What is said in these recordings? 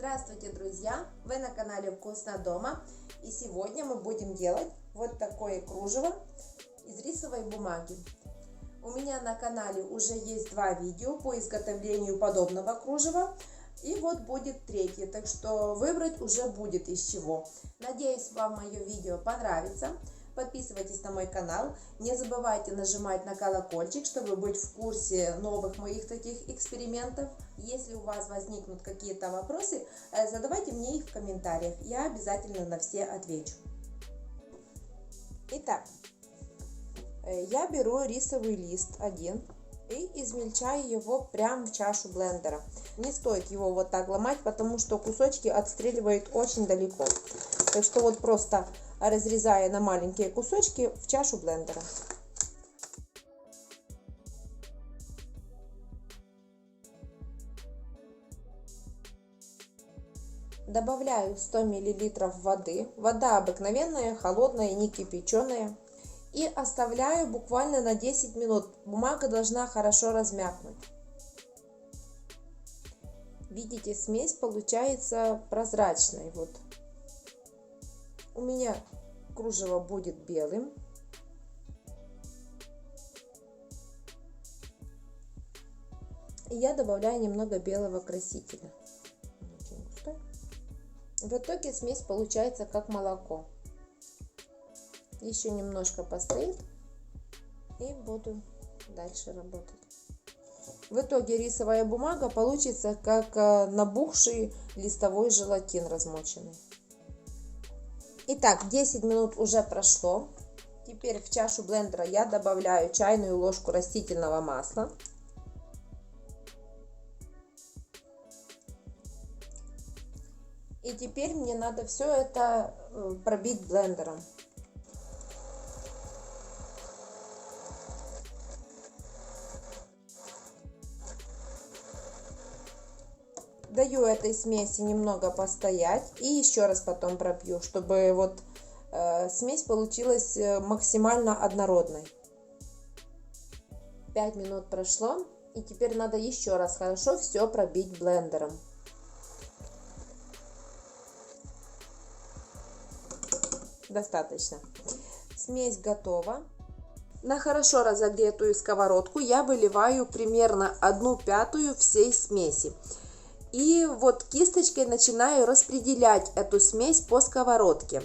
Здравствуйте, друзья! Вы на канале Вкусно дома. И сегодня мы будем делать вот такое кружево из рисовой бумаги. У меня на канале уже есть два видео по изготовлению подобного кружева. И вот будет третье, так что выбрать уже будет из чего. Надеюсь, вам мое видео понравится. Подписывайтесь на мой канал. Не забывайте нажимать на колокольчик, чтобы быть в курсе новых моих таких экспериментов. Если у вас возникнут какие-то вопросы, задавайте мне их в комментариях. Я обязательно на все отвечу. Итак, я беру рисовый лист один и измельчаю его прямо в чашу блендера. Не стоит его вот так ломать, потому что кусочки отстреливают очень далеко. Так что вот просто разрезая на маленькие кусочки в чашу блендера. Добавляю 100 мл воды. Вода обыкновенная, холодная, не кипяченая. И оставляю буквально на 10 минут. Бумага должна хорошо размякнуть. Видите, смесь получается прозрачной. Вот. У меня кружево будет белым. И я добавляю немного белого красителя. В итоге смесь получается как молоко. Еще немножко постоит и буду дальше работать. В итоге рисовая бумага получится как набухший листовой желатин размоченный. Итак, 10 минут уже прошло. Теперь в чашу блендера я добавляю чайную ложку растительного масла. И теперь мне надо все это пробить блендером. Даю этой смеси немного постоять и еще раз потом пробью, чтобы вот смесь получилась максимально однородной. 5 минут прошло, и теперь надо еще раз хорошо все пробить блендером. Достаточно. Смесь готова. На хорошо разогретую сковородку я выливаю примерно 1/5 всей смеси. И вот кисточкой начинаю распределять эту смесь по сковородке.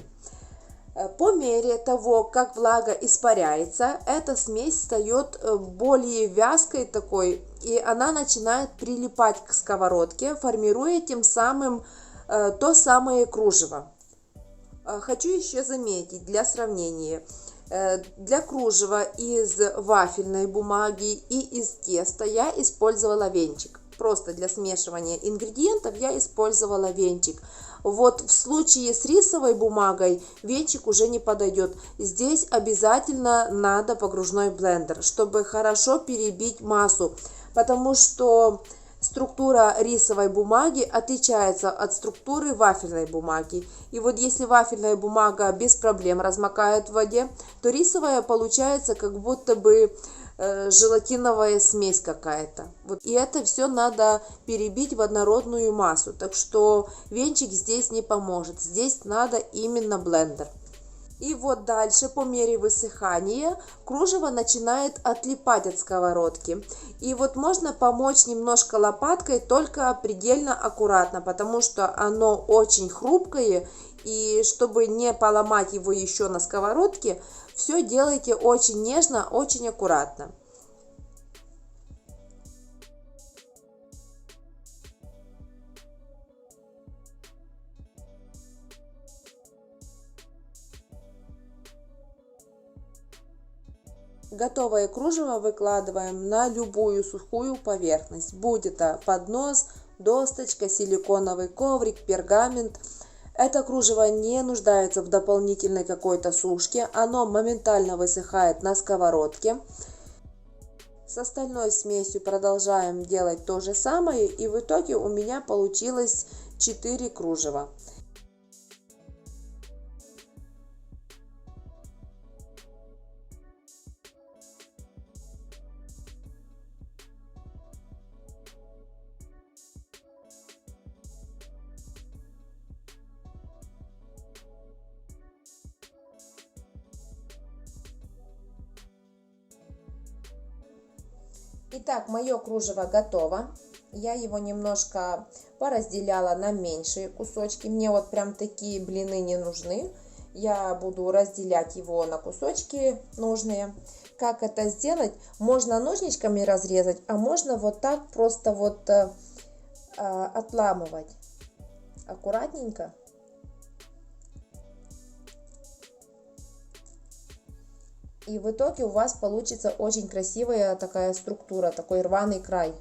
По мере того, как влага испаряется, эта смесь стает более вязкой такой, и она начинает прилипать к сковородке, формируя тем самым то самое кружево. Хочу еще заметить для сравнения. Для кружева из вафельной бумаги и из теста я использовала венчик. Просто для смешивания ингредиентов я использовала венчик. Вот в случае с рисовой бумагой венчик уже не подойдет. Здесь обязательно надо погружной блендер, чтобы хорошо перебить массу, потому что структура рисовой бумаги отличается от структуры вафельной бумаги. И вот если вафельная бумага без проблем размокает в воде, то рисовая получается как будто бы желатиновая смесь какая-то. Вот. И это все надо перебить в однородную массу. Так что венчик здесь не поможет. Здесь надо именно блендер. И вот дальше, по мере высыхания, кружево начинает отлипать от сковородки. И вот можно помочь немножко лопаткой, только предельно аккуратно, потому что оно очень хрупкое. И чтобы не поломать его еще на сковородке, все делайте очень нежно, очень аккуратно. Готовое кружево выкладываем на любую сухую поверхность. Будь это поднос, досточка, силиконовый коврик, пергамент. Это кружево не нуждается в дополнительной какой-то сушке. Оно моментально высыхает на сковородке. С остальной смесью продолжаем делать то же самое. И в итоге у меня получилось 4 кружева. Итак, мое кружево готово. Я его немножко поразделяла на меньшие кусочки. Мне вот прям такие блины не нужны. Я буду разделять его на кусочки нужные. Как это сделать? Можно ножничками разрезать, а можно вот так просто вот отламывать. Аккуратненько. И в итоге у вас получится очень красивая такая структура, такой рваный край.